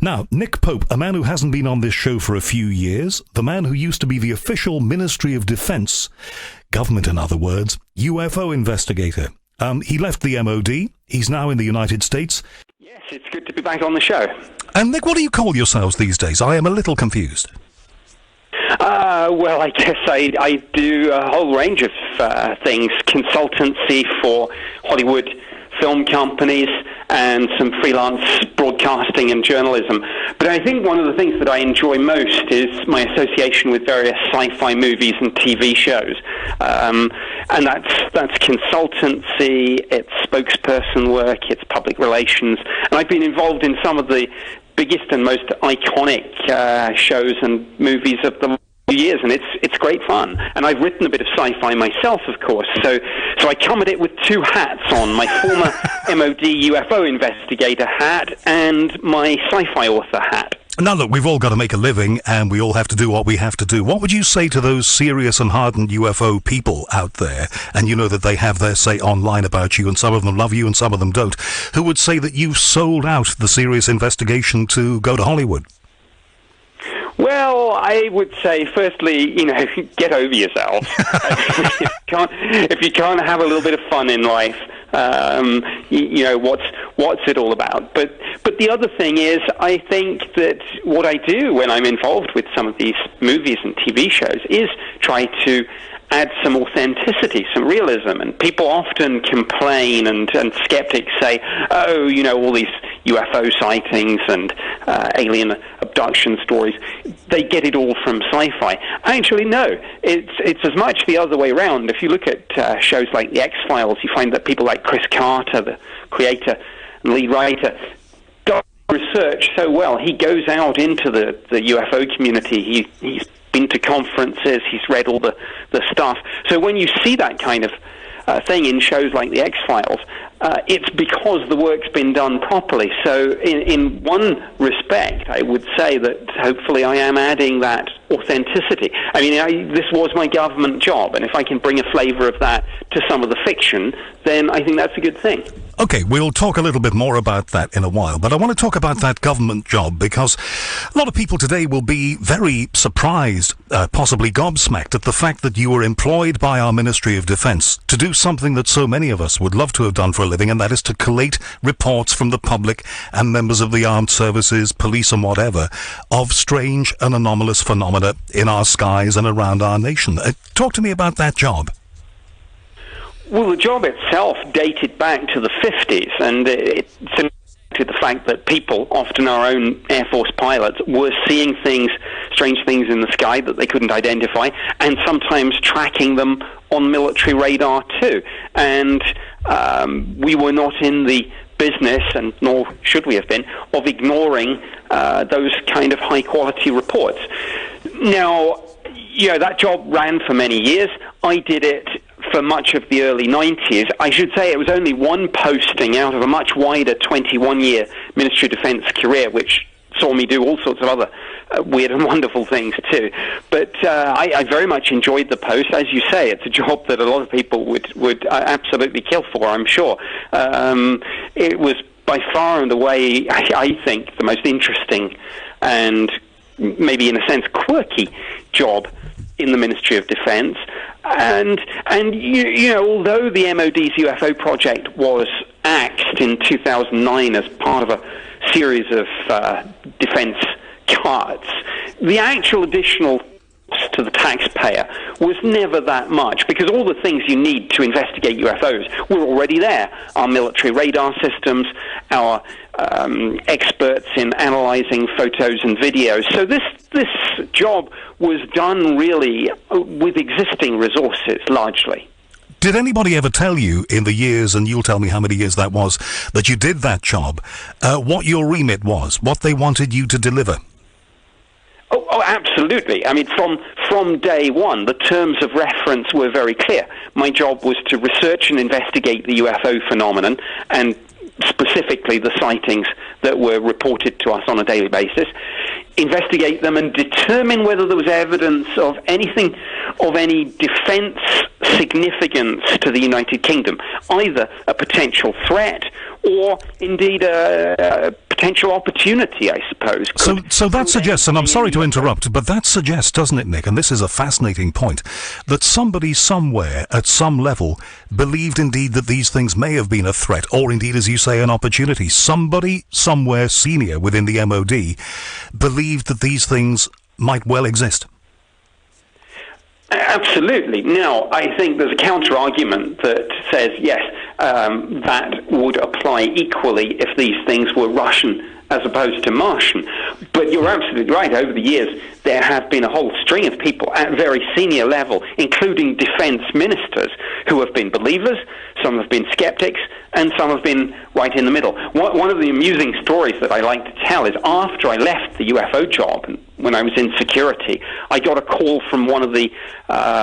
Now, Nick Pope, a man who hasn't been on this show for a few years, the man who used to be the official Ministry of Defence, government in other words, UFO investigator. He left the MOD. He's now in the United States. Yes, it's good to be back on the show. And Nick, what do you call yourselves these days? I am a little confused. Well, I guess I do a whole range of things. Consultancy for Hollywood film companies and some freelance broadcasting and journalism. But I think one of the things that I enjoy most is my association with various sci-fi movies and TV shows. And that's consultancy, it's spokesperson work, it's public relations. And I've been involved in some of the biggest and most iconic shows and movies of the years, and it's great fun. And I've written a bit of sci-fi myself, of course, so I come at it with two hats on, my former MOD UFO investigator hat and my sci-fi author hat. Now look, we've all got to make a living and we all have to do what we have to do. What would you say to those serious and hardened UFO people out there, and you know that they have their say online about you, and some of them love you and some of them don't, who would say that you've sold out the serious investigation to go to Hollywood? Well, I would say, firstly, get over yourself. If you can't have a little bit of fun in life, what's it all about? But the other thing is, I think that what I do when I'm involved with some of these movies and TV shows is try to add some authenticity, some realism. And people often complain and skeptics say, all these UFO sightings and alien abduction stories, they get it all from sci-fi. Actually, no. It's as much the other way around. If you look at shows like The X-Files, you find that people like Chris Carter, the creator and lead writer, does research so well. He goes out into the UFO community. He's been to conferences, he's read all the stuff. So when you see that kind of thing in shows like The X-Files, it's because the work's been done properly. So in one respect, I would say that hopefully I am adding that authenticity. I mean, this was my government job, and if I can bring a flavour of that to some of the fiction, then I think that's a good thing. Okay, we'll talk a little bit more about that in a while, but I want to talk about that government job because a lot of people today will be very surprised, possibly gobsmacked, at the fact that you were employed by our Ministry of Defence to do something that so many of us would love to have done for a living, and that is to collate reports from the public and members of the armed services, police and whatever, of strange and anomalous phenomena in our skies and around our nation. Talk to me about that job. Well, the job itself dated back to the 50s, and it's to the fact that people, often our own Air Force pilots, were seeing things, strange things in the sky that they couldn't identify, and sometimes tracking them on military radar too. And we were not in the business, and nor should we have been, of ignoring those kind of high-quality reports. Now, that job ran for many years. I did it for much of the early 90s. I should say it was only one posting out of a much wider 21-year Ministry of Defence career, which saw me do all sorts of other weird and wonderful things too. But I very much enjoyed the post. As you say, it's a job that a lot of people would absolutely kill for, I'm sure. It was by far and away, I think, the most interesting and maybe in a sense quirky job in the Ministry of Defence. And although the MOD's UFO project was axed in 2009 as part of a series of defence cuts, the actual additional cost to the taxpayer was never that much, because all the things you need to investigate UFOs were already there. Our military radar systems, our experts in analysing photos and videos. So this job was done really with existing resources, largely. Did anybody ever tell you in the years, and you'll tell me how many years that was, that you did that job, what your remit was, what they wanted you to deliver? Oh, absolutely. I mean, from day one, the terms of reference were very clear. My job was to research and investigate the UFO phenomenon, and specifically the sightings that were reported to us on a daily basis, investigate them and determine whether there was evidence of anything of any defense significance to the United Kingdom, either a potential threat or indeed a potential opportunity, I suppose. So that suggests, and I'm sorry to interrupt, but that suggests, doesn't it, Nick, and this is a fascinating point, that somebody somewhere at some level believed indeed that these things may have been a threat, or indeed, as you say, an opportunity. Somebody somewhere senior within the MOD believed that these things might well exist. Absolutely. Now, I think there's a counter-argument that says, yes, that would apply equally if these things were Russian as opposed to Martian. But you're absolutely right. Over the years, there have been a whole string of people at very senior level, including defense ministers, who have been believers, some have been skeptics, and some have been right in the middle. One of the amusing stories that I like to tell is after I left the UFO job, when I was in security, I got a call from one of the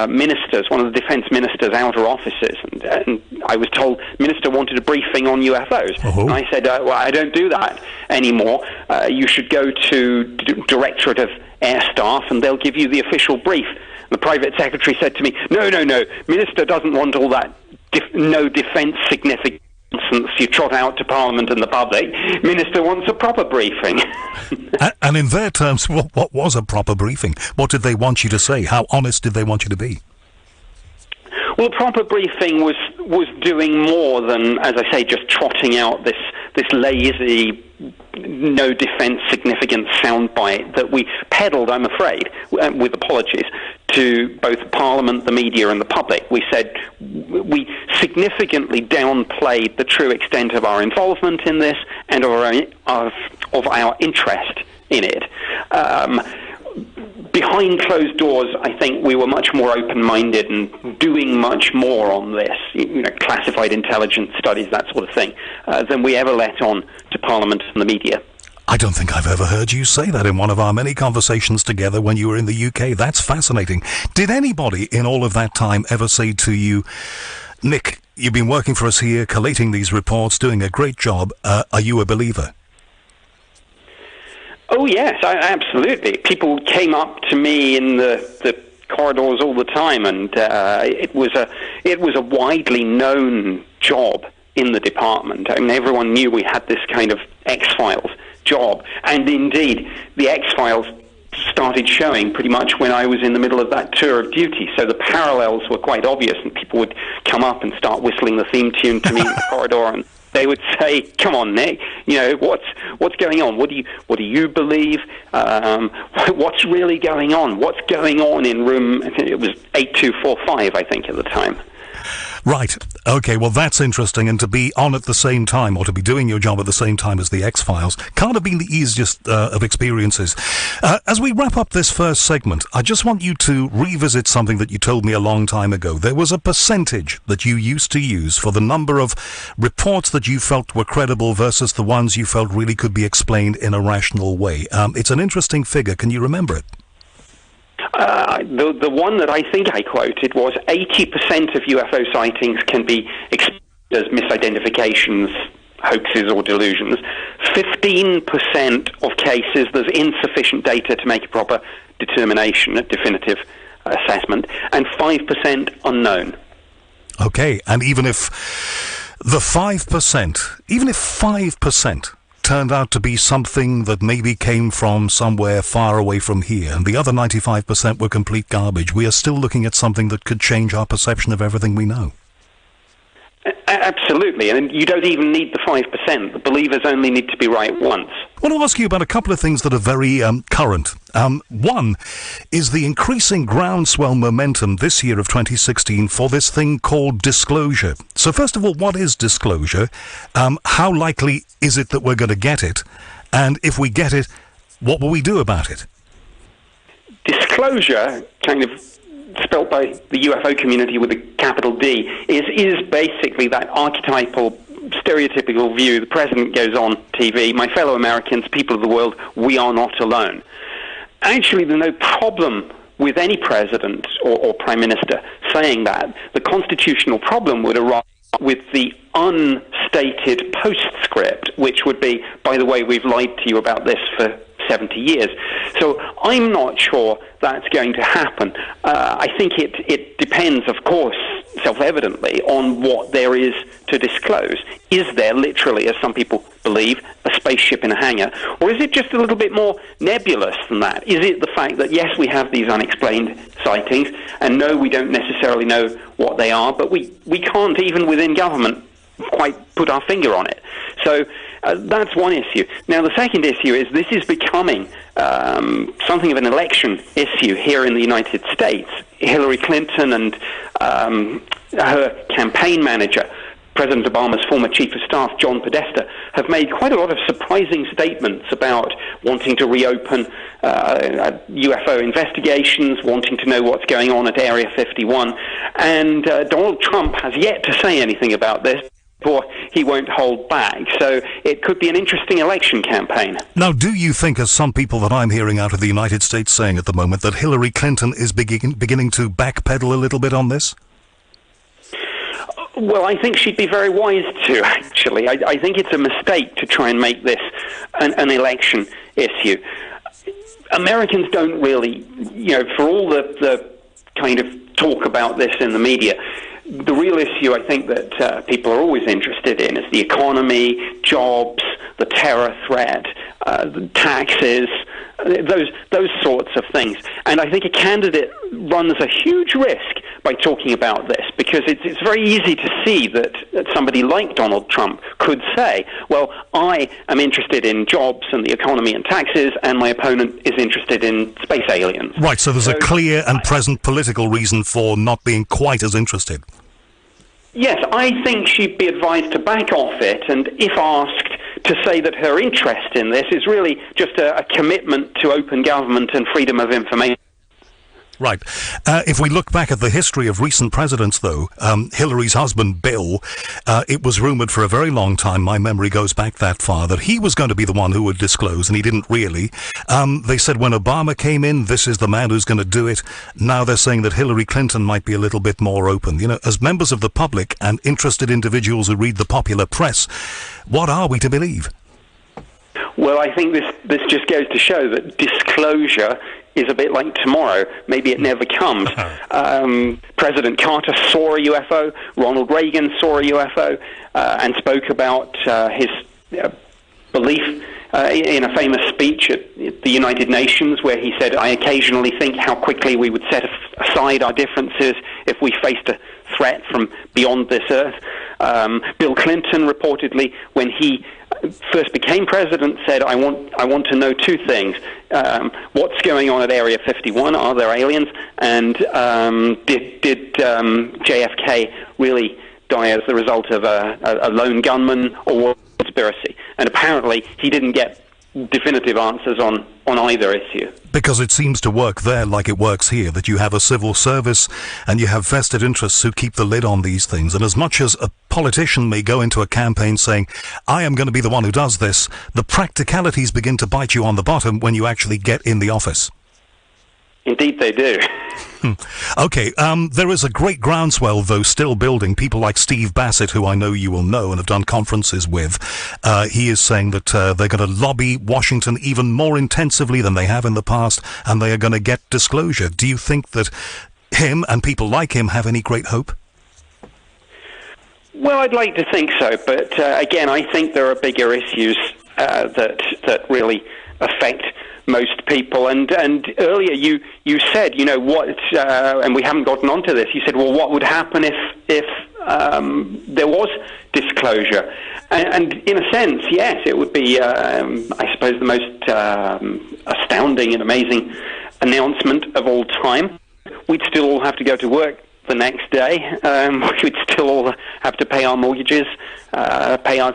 ministers, one of the defense ministers' outer offices, and I was told minister wanted a briefing on UFOs. Uh-huh. And I said, well, I don't do that anymore. You should go to Directorate of Air Staff and they'll give you the official brief. The private secretary said to me, no, minister doesn't want all that no defence significance you trot out to Parliament and the public. Minister wants a proper briefing. And in their terms, what was a proper briefing? What did they want you to say? How honest did they want you to be? Well, proper briefing was doing more than, as I say, just trotting out this lazy, no defence significance soundbite that we peddled, I'm afraid, with apologies, to both Parliament, the media and the public. We said we significantly downplayed the true extent of our involvement in this and of our interest in it. Behind closed doors, I think we were much more open-minded and doing much more on this, classified intelligence studies, that sort of thing, than we ever let on to Parliament and the media. I don't think I've ever heard you say that in one of our many conversations together when you were in the UK. That's fascinating. Did anybody in all of that time ever say to you, Nick, you've been working for us here, collating these reports, doing a great job, are you a believer? Oh, yes, absolutely. People came up to me in the corridors all the time, and it was a widely known job in the department. I mean, everyone knew we had this kind of X-Files job, and indeed, the X-Files started showing pretty much when I was in the middle of that tour of duty, so the parallels were quite obvious, and people would come up and start whistling the theme tune to me in the corridor, and they would say, "Come on, Nick, what's going on? What do you believe? What's really going on? What's going on in room?" It was 8245, I think, at the time. Right. Okay, well, that's interesting. And to be on at the same time, or to be doing your job at the same time as the X-Files, can't have been the easiest of experiences. As we wrap up this first segment, I just want you to revisit something that you told me a long time ago. There was a percentage that you used to use for the number of reports that you felt were credible versus the ones you felt really could be explained in a rational way. It's an interesting figure. Can you remember it? The one that I think I quoted was 80% of UFO sightings can be explained as misidentifications, hoaxes or delusions. 15% of cases there's insufficient data to make a proper determination, a definitive assessment, and 5% unknown. Okay, and even if 5% turned out to be something that maybe came from somewhere far away from here, and the other 95% were complete garbage, we are still looking at something that could change our perception of everything we know. Absolutely, and you don't even need the 5%. The believers only need to be right once. I want to ask you about a couple of things that are very current. One is the increasing groundswell momentum this year of 2016 for this thing called disclosure. So first of all, what is disclosure? How likely is it that we're going to get it? And if we get it, what will we do about it? Disclosure, kind of spelt by the UFO community with a capital D, is basically that archetypal, stereotypical view. The president goes on TV, my fellow Americans, people of the world, we are not alone. Actually, there's no problem with any president or prime minister saying that. The constitutional problem would arise with the unstated postscript, which would be, by the way, we've lied to you about this for 70 years. So I'm not sure that's going to happen. I think it depends, of course, self-evidently on what there is to disclose. Is there literally, as some people believe, a spaceship in a hangar, or is it just a little bit more nebulous than that? Is it the fact that, yes, we have these unexplained sightings, and no, we don't necessarily know what they are, but we can't, even within government, quite put our finger on it. So that's one issue. Now, the second issue is this is becoming something of an election issue here in the United States. Hillary Clinton and her campaign manager, President Obama's former chief of staff, John Podesta, have made quite a lot of surprising statements about wanting to reopen UFO investigations, wanting to know what's going on at Area 51. And Donald Trump has yet to say anything about this, or he won't hold back. So it could be an interesting election campaign. Now, do you think, as some people that I'm hearing out of the United States saying at the moment, that Hillary Clinton is beginning to backpedal a little bit on this? Well, I think she'd be very wise to, actually. I think it's a mistake to try and make this an election issue. Americans don't really, for all the kind of talk about this in the media, the real issue I think that people are always interested in is the economy, jobs, the terror threat, the taxes, those sorts of things. And I think a candidate runs a huge risk by talking about this, because it's very easy to see that somebody like Donald Trump could say, well, I am interested in jobs and the economy and taxes, and my opponent is interested in space aliens. Right, so there's a clear and present political reason for not being quite as interested. Yes, I think she'd be advised to back off it, and if asked, to say that her interest in this is really just a commitment to open government and freedom of information. Right. If we look back at the history of recent presidents, though, Hillary's husband, Bill, it was rumoured for a very long time, my memory goes back that far, that he was going to be the one who would disclose, and he didn't really. They said when Obama came in, this is the man who's going to do it. Now they're saying that Hillary Clinton might be a little bit more open. As members of the public and interested individuals who read the popular press, what are we to believe? Well, I think this just goes to show that disclosure is a bit like tomorrow. Maybe it never comes. President Carter saw a UFO. Ronald Reagan saw a UFO and spoke about his belief in a famous speech at the United Nations, where he said, I occasionally think how quickly we would set aside our differences if we faced a threat from beyond this earth. Bill Clinton reportedly, when he first became president, said, I want to know two things. What's going on at Area 51? Are there aliens? And did JFK really die as the result of a lone gunman or conspiracy? And apparently he didn't get definitive answers on either issue. Because it seems to work there like it works here, that you have a civil service and you have vested interests who keep the lid on these things. And as much as a politician may go into a campaign saying, I am going to be the one who does this, the practicalities begin to bite you on the bottom when you actually get in the office. Indeed they do. Okay, there is a great groundswell, though, still building. People like Steve Bassett, who I know you will know and have done conferences with, he is saying that they're going to lobby Washington even more intensively than they have in the past, and they are going to get disclosure. Do you think that him and people like him have any great hope? Well, I'd like to think so, but again, I think there are bigger issues that really affect most people. And earlier you said, what, and we haven't gotten onto this, you said, well, what would happen if there was disclosure? And in a sense, yes, it would be, I suppose, the most astounding and amazing announcement of all time. We'd still all have to go to work the next day. We'd still all have to pay our mortgages, pay our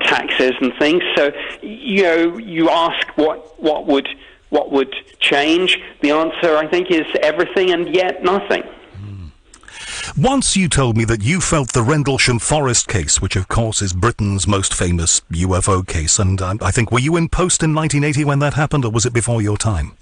taxes and things. So, you ask what would change? The answer, I think, is everything and yet nothing. Once you told me that you felt the Rendlesham Forest case, which of course is Britain's most famous UFO case, and I think, were you in post in 1980 when that happened, or was it before your time?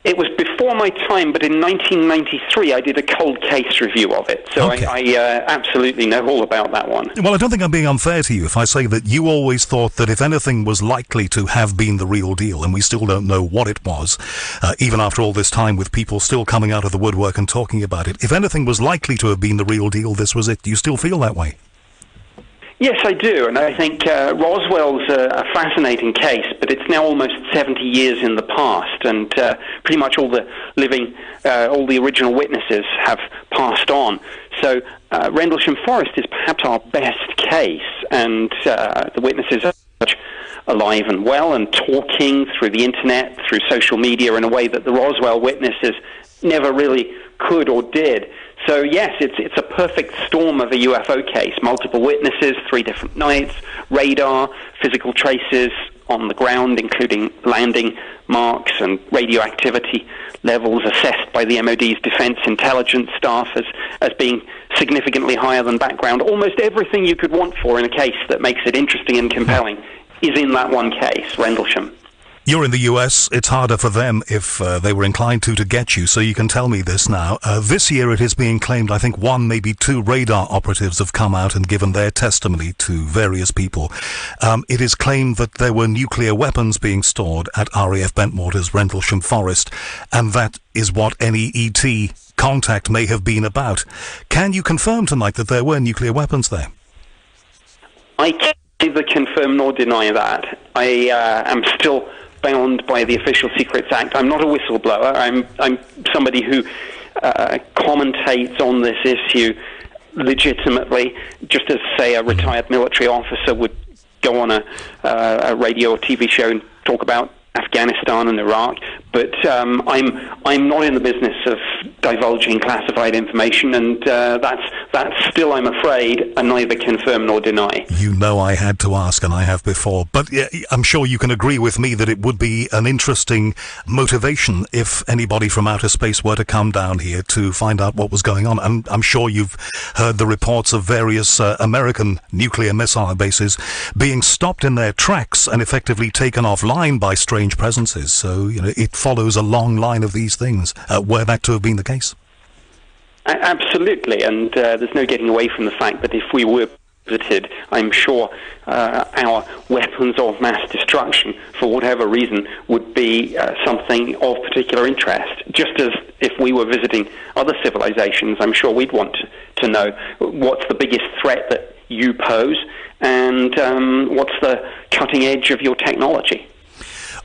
It was before my time, but in 1993 I did a cold case review of it, so okay. I absolutely know all about that one. Well, I don't think I'm being unfair to you if I say that you always thought that if anything was likely to have been the real deal, and we still don't know what it was, even after all this time with people still coming out of the woodwork and talking about it, if anything was likely to have been the real deal, this was it. Do you still feel that way? Yes, I do, and I think Roswell's a fascinating case, but it's now almost 70 years in the past, and pretty much all the original witnesses have passed on. So Rendlesham Forest is perhaps our best case, and the witnesses are much alive and well and talking through the internet, through social media in a way that the Roswell witnesses never really could or did. So yes, it's a perfect storm of a UFO case. Multiple witnesses, 3 different nights, radar, physical traces on the ground, including landing marks and radioactivity levels assessed by the MOD's defense intelligence staff as being significantly higher than background. Almost everything you could want for in a case that makes it interesting and compelling is in that one case, Rendlesham. You're in the US. It's harder for them if they were inclined to get you, so you can tell me this now. This year it is being claimed, I think 1, maybe 2 radar operatives have come out and given their testimony to various people. It is claimed that there were nuclear weapons being stored at RAF Bentwater's Rendlesham Forest, and that is what any ET contact may have been about. Can you confirm tonight that there were nuclear weapons there? I can't neither confirm nor deny that. I am still bound by the Official Secrets Act. I'm not a whistleblower. I'm somebody who commentates on this issue legitimately, just as, say, a retired military officer would go on a radio or TV show and talk about Afghanistan and Iraq. But I'm not in the business of divulging classified information, and that's still, I'm afraid, a neither confirm nor deny. You know I had to ask, and I have before. But I'm sure you can agree with me that it would be an interesting motivation if anybody from outer space were to come down here to find out what was going on. And I'm sure you've heard the reports of various American nuclear missile bases being stopped in their tracks and effectively taken offline by strange presences. So, it follows a long line of these things. Were that to have been the case? Absolutely, and there's no getting away from the fact that if we were visited, I'm sure our weapons of mass destruction, for whatever reason, would be something of particular interest. Just as if we were visiting other civilizations, I'm sure we'd want to know what's the biggest threat that you pose, and what's the cutting edge of your technology.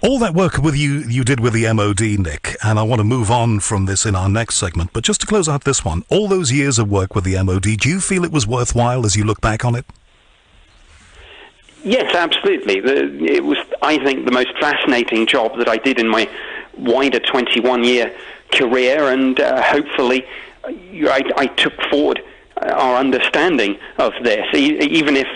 All that work with you did with the MOD, Nick, and I want to move on from this in our next segment, but just to close out this one, all those years of work with the MOD, do you feel it was worthwhile as you look back on it? Yes, absolutely. It was, I think, the most fascinating job that I did in my wider 21-year career, and hopefully I took forward our understanding of this, even if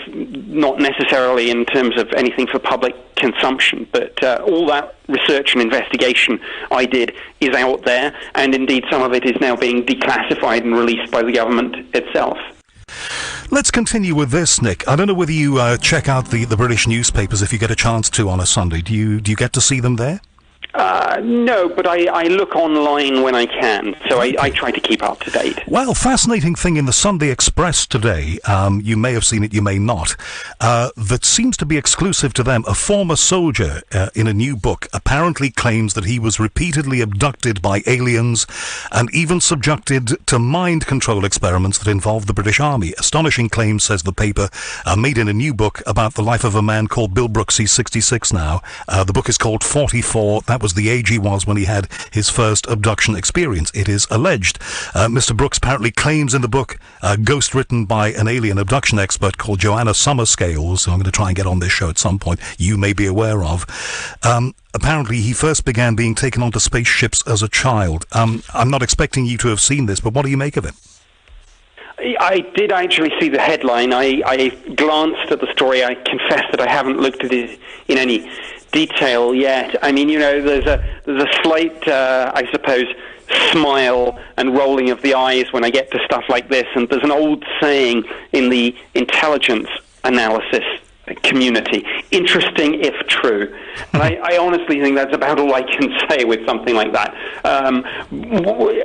not necessarily in terms of anything for public consumption. But all that research and investigation I did is out there, and indeed some of it is now being declassified and released by the government itself. Let's continue with this, Nick. I don't know whether you check out the British newspapers if you get a chance to on a Sunday. Do you get to see them there? No, but I look online when I can, so I try to keep up to date. Well, fascinating thing in the Sunday Express today, you may have seen it, you may not, that seems to be exclusive to them. A former soldier in a new book apparently claims that he was repeatedly abducted by aliens and even subjected to mind control experiments that involved the British Army. Astonishing claims, says the paper, made in a new book about the life of a man called Bill Brooks. He's 66 now. The book is called 44. That was the age he was when he had his first abduction experience, it is alleged. Mr. Brooks apparently claims in the book, ghost written by an alien abduction expert called Joanna Summerscales, who I'm going to try and get on this show at some point, you may be aware of. Apparently he first began being taken onto spaceships as a child. I'm not expecting you to have seen this, but what do you make of it? I did actually see the headline. I glanced at the story. I confess that I haven't looked at it in any detail yet. I mean, there's a slight, I suppose, smile and rolling of the eyes when I get to stuff like this. And there's an old saying in the intelligence analysis community. Interesting if true. And I honestly think that's about all I can say with something like that.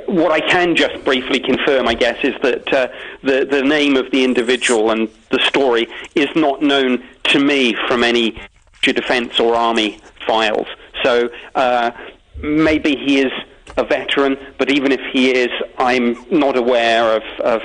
What I can just briefly confirm, I guess, is that the name of the individual and the story is not known to me from any defense or army files. So maybe he is a veteran, but even if he is, I'm not aware of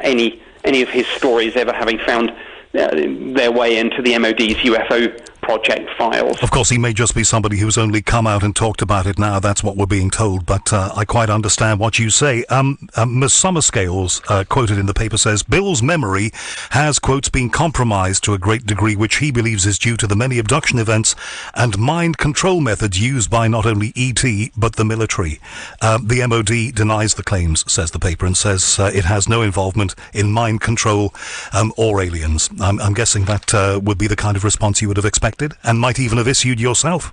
any of his stories ever having found their way into the MOD's UFO project files. Of course, he may just be somebody who's only come out and talked about it now. That's what we're being told, but I quite understand what you say. Ms. Summerscales, quoted in the paper, says, Bill's memory has, quotes, been compromised to a great degree, which he believes is due to the many abduction events and mind control methods used by not only ET, but the military. The MOD denies the claims, says the paper, and says it has no involvement in mind control or aliens. I'm guessing that would be the kind of response you would have expected and might even have issued yourself.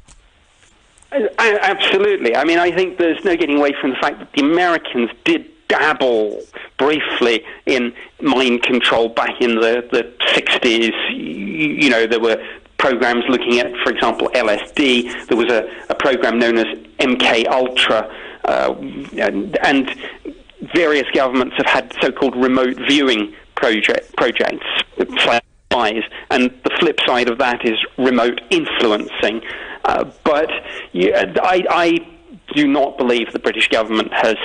Absolutely. I mean, I think there's no getting away from the fact that the Americans did dabble briefly in mind control back in the 60s. You know, there were programs looking at, for example, LSD. There was a program known as MK Ultra, and various governments have had so-called remote viewing projects. And the flip side of that is remote influencing. But I do not believe the British government has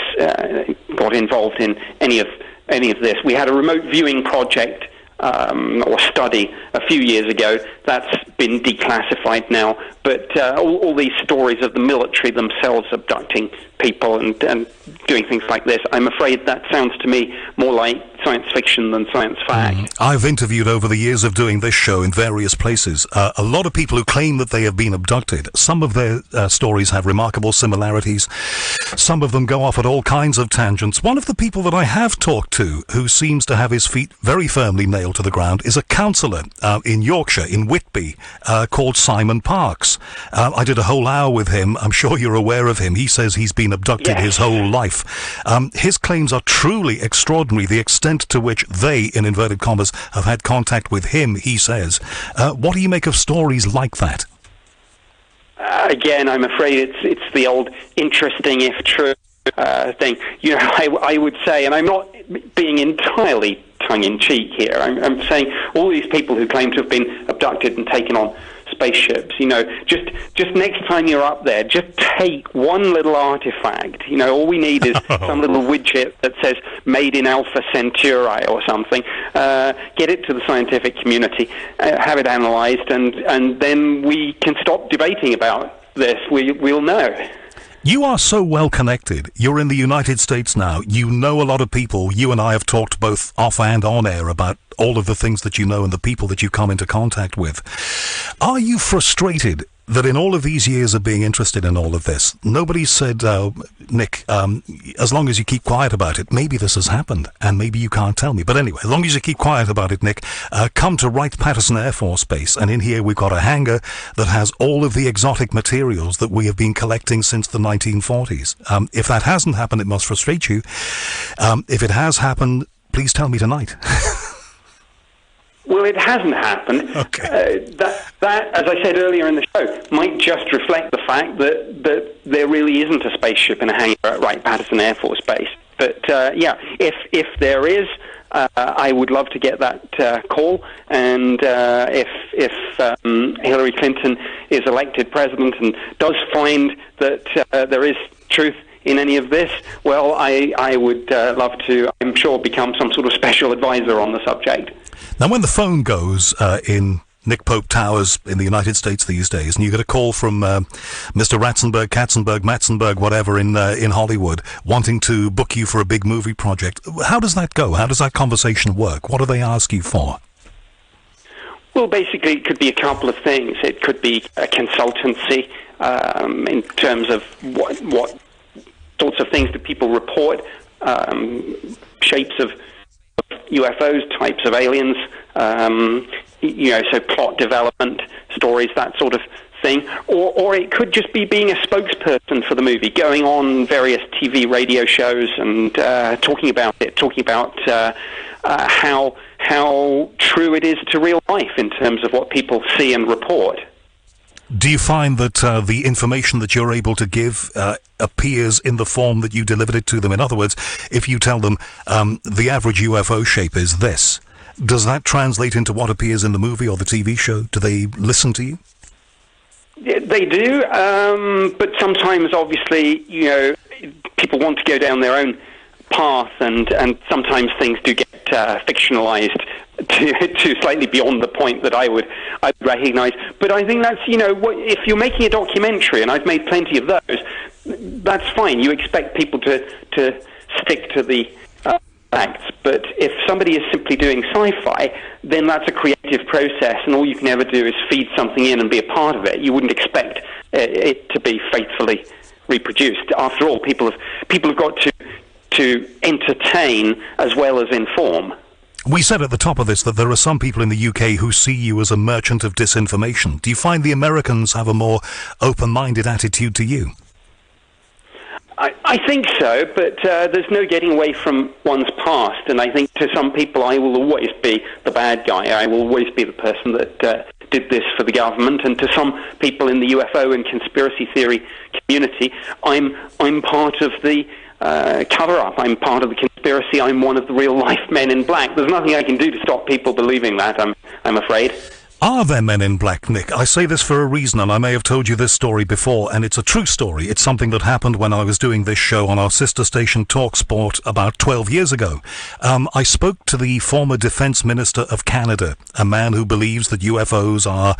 got involved in any of this. We had a remote viewing project or study a few years ago. That's been declassified now. But all these stories of the military themselves abducting people and doing things like this, I'm afraid that sounds to me more like science fiction than science fact. I've interviewed over the years of doing this show in various places a lot of people who claim that they have been abducted. Some of their stories have remarkable similarities. Some of them go off at all kinds of tangents. One of the people that I have talked to who seems to have his feet very firmly nailed to the ground is a councillor in Yorkshire, in Whitby, called Simon Parks. I did a whole hour with him. I'm sure you're aware of him. He says he's been abducted his whole life. His claims are truly extraordinary, the extent to which they, in inverted commas, have had contact with him, he says. What do you make of stories like that? Again, I'm afraid it's the old interesting if true thing. You know, I would say, and I'm not being entirely tongue-in-cheek here, I'm saying all these people who claim to have been abducted and taken on spaceships, you know, just next time you're up there, just take one little artifact. You know, all we need is some little widget that says made in Alpha Centauri or something. Get it to the scientific community, have it analyzed, and then we can stop debating about this. We'll know. You are so well connected. You're in the United States now. You know a lot of people. You and I have talked both off and on air about all of the things that you know and the people that you come into contact with. Are you frustrated that in all of these years of being interested in all of this, nobody said, Nick, as long as you keep quiet about it, maybe this has happened, and maybe you can't tell me. But anyway, as long as you keep quiet about it, Nick, come to Wright-Patterson Air Force Base, and in here we've got a hangar that has all of the exotic materials that we have been collecting since the 1940s. If that hasn't happened, it must frustrate you. If it has happened, please tell me tonight. Well, it hasn't happened. Okay. That, as I said earlier in the show, might just reflect the fact that there really isn't a spaceship in a hangar at Wright-Patterson Air Force Base. But if there is, I would love to get that call. And if Hillary Clinton is elected president and does find that there is truth in any of this, well, I would love to, I'm sure, become some sort of special advisor on the subject. Now, when the phone goes in Nick Pope Towers in the United States these days, and you get a call from Mr. Ratzenberg, Katzenberg, Matzenberg, whatever, in Hollywood, wanting to book you for a big movie project, how does that go? How does that conversation work? What do they ask you for? Well, basically, it could be a couple of things. It could be a consultancy in terms of what sorts of things do people report, shapes of UFOs, types of aliens, so plot development, stories, that sort of thing. Or it could just be being a spokesperson for the movie, going on various TV, radio shows and talking about it, talking about how how true it is to real life in terms of what people see and report. Do you find that the information that you're able to give appears in the form that you delivered it to them? In other words, if you tell them the average UFO shape is this, does that translate into what appears in the movie or the TV show? Do they listen to you? They do, but sometimes, obviously, people want to go down their own path, and sometimes things do get fictionalized to slightly beyond the point that I'd recognize. But I think that's, if you're making a documentary, and I've made plenty of those, that's fine. You expect people to stick to the facts. But if somebody is simply doing sci-fi, then that's a creative process, and all you can ever do is feed something in and be a part of it. You wouldn't expect it to be faithfully reproduced. After all, people have got to entertain as well as inform. We said at the top of this that there are some people in the UK who see you as a merchant of disinformation. Do you find the Americans have a more open-minded attitude to you? I think so, but there's no getting away from one's past, and I think to some people I will always be the bad guy. I will always be the person that did this for the government, and to some people in the UFO and conspiracy theory community, I'm part of the cover-up. I'm part of the conspiracy. I'm one of the real-life men in black. There's nothing I can do to stop people believing that, I'm afraid. Are there men in black, Nick? I say this for a reason, and I may have told you this story before, and it's a true story. It's something that happened when I was doing this show on our sister station TalkSport about 12 years ago. I spoke to the former Defence Minister of Canada, a man who believes that UFOs are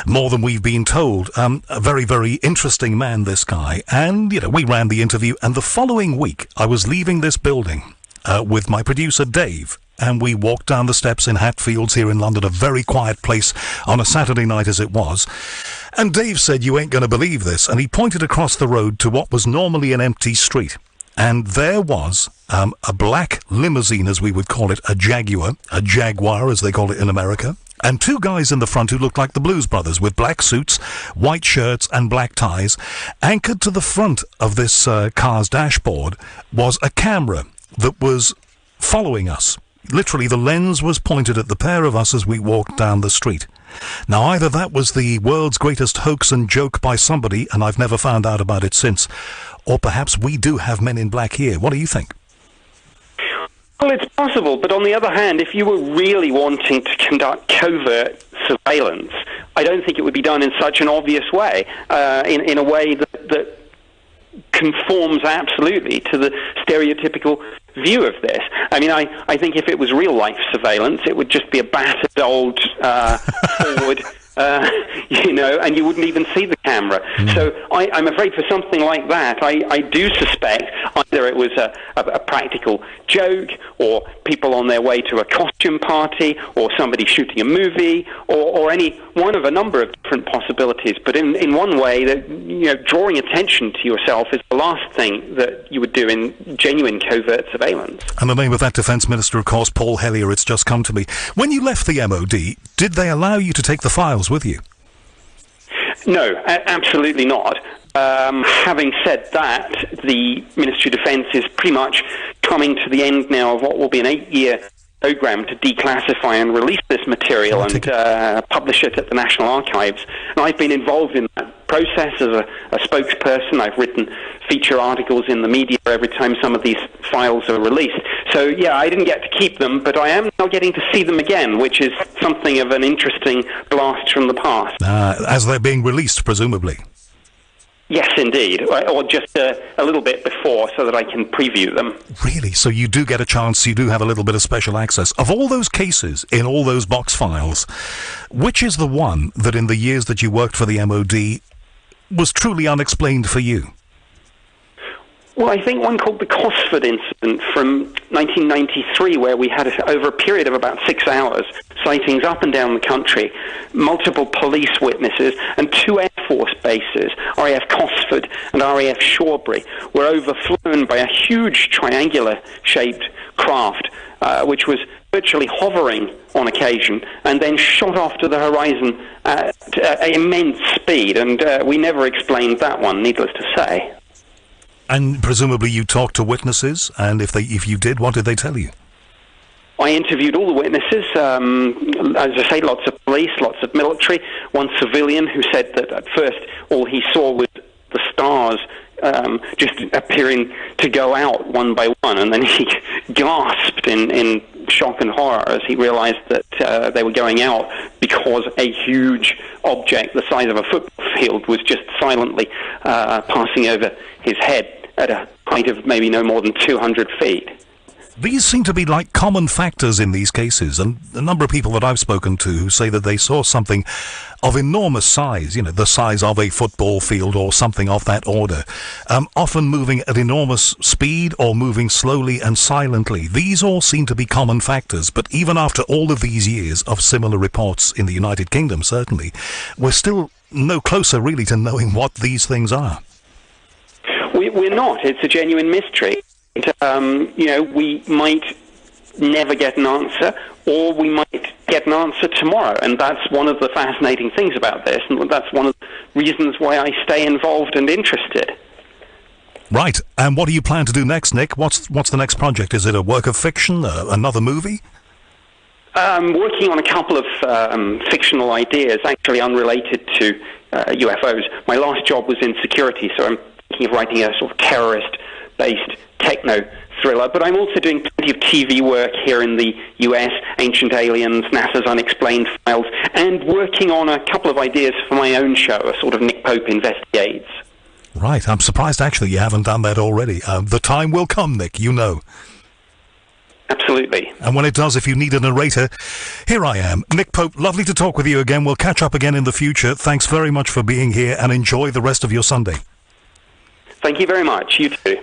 more than we've been told. A very, very interesting man, this guy. And, we ran the interview, and the following week I was leaving this building with my producer, Dave, and we walked down the steps in Hatfields here in London, a very quiet place on a Saturday night as it was. And Dave said, "You ain't going to believe this." And he pointed across the road to what was normally an empty street. And there was a black limousine, as we would call it, a Jaguar as they call it in America, and two guys in the front who looked like the Blues Brothers with black suits, white shirts and black ties. Anchored to the front of this car's dashboard was a camera that was following us. Literally, the lens was pointed at the pair of us as we walked down the street. Now, either that was the world's greatest hoax and joke by somebody, and I've never found out about it since, or perhaps we do have men in black here. What do you think? Well, it's possible, but on the other hand, if you were really wanting to conduct covert surveillance, I don't think it would be done in such an obvious way, in a way that conforms absolutely to the stereotypical view of this. I mean, I think if it was real-life surveillance, it would just be a battered old Ford, and you wouldn't even see the camera. So I'm afraid for something like that, I do suspect either it was a practical joke, or people on their way to a costume party, or somebody shooting a movie, or any one of a number of different possibilities. But in one way, that drawing attention to yourself is the last thing that you would do in genuine covert surveillance. And the name of that Defence Minister, of course, Paul Hellyer, it's just come to me. When you left the MOD, did they allow you to take the files with you? No, absolutely not. Having said that, the Ministry of Defence is pretty much coming to the end now of what will be an 8-year program to declassify and release this material and publish it at the National Archives. And I've been involved in that process as a spokesperson. I've written feature articles in the media every time some of these files are released. So, yeah, I didn't get to keep them, but I am now getting to see them again, which is something of an interesting blast from the past. As they're being released, presumably. Yes, indeed, or just a little bit before so that I can preview them. Really? So you do get a chance, you do have a little bit of special access. Of all those cases in all those box files, which is the one that in the years that you worked for the MOD was truly unexplained for you? Well, I think one called the Cosford incident from 1993, where we had, over a period of about 6 hours, sightings up and down the country, multiple police witnesses, and 2 Air Force bases, RAF Cosford and RAF Shawbury, were overflown by a huge triangular-shaped craft, which was virtually hovering on occasion, and then shot off to the horizon at immense speed, and we never explained that one, needless to say. And presumably you talked to witnesses, and if you did, what did they tell you? I interviewed all the witnesses, as I say, lots of police, lots of military, one civilian who said that at first all he saw was the stars just appearing to go out one by one, and then he gasped in shock and horror as he realized that they were going out because a huge object the size of a football field was just silently passing over his head at a height of maybe no more than 200 feet. These seem to be like common factors in these cases, and a number of people that I've spoken to who say that they saw something of enormous size, the size of a football field or something of that order, often moving at enormous speed or moving slowly and silently. These all seem to be common factors, but even after all of these years of similar reports in the United Kingdom, certainly, we're still no closer really to knowing what these things are. We're not. It's a genuine mystery. We might never get an answer, or we might get an answer tomorrow, and that's one of the fascinating things about this, and that's one of the reasons why I stay involved and interested. Right, and what do you plan to do next, Nick? What's the next project? Is it a work of fiction, another movie? I'm working on a couple of fictional ideas, actually unrelated to UFOs. My last job was in security, so I'm thinking of writing a sort of terrorist-based techno thriller, but I'm also doing plenty of TV work here in the US, Ancient Aliens, NASA's Unexplained Files, and working on a couple of ideas for my own show, a sort of Nick Pope Investigates. Right, I'm surprised actually you haven't done that already. The time will come, Nick, Absolutely. And when it does, if you need a narrator, here I am. Nick Pope, lovely to talk with you again. We'll catch up again in the future. Thanks very much for being here, and enjoy the rest of your Sunday. Thank you very much. You too.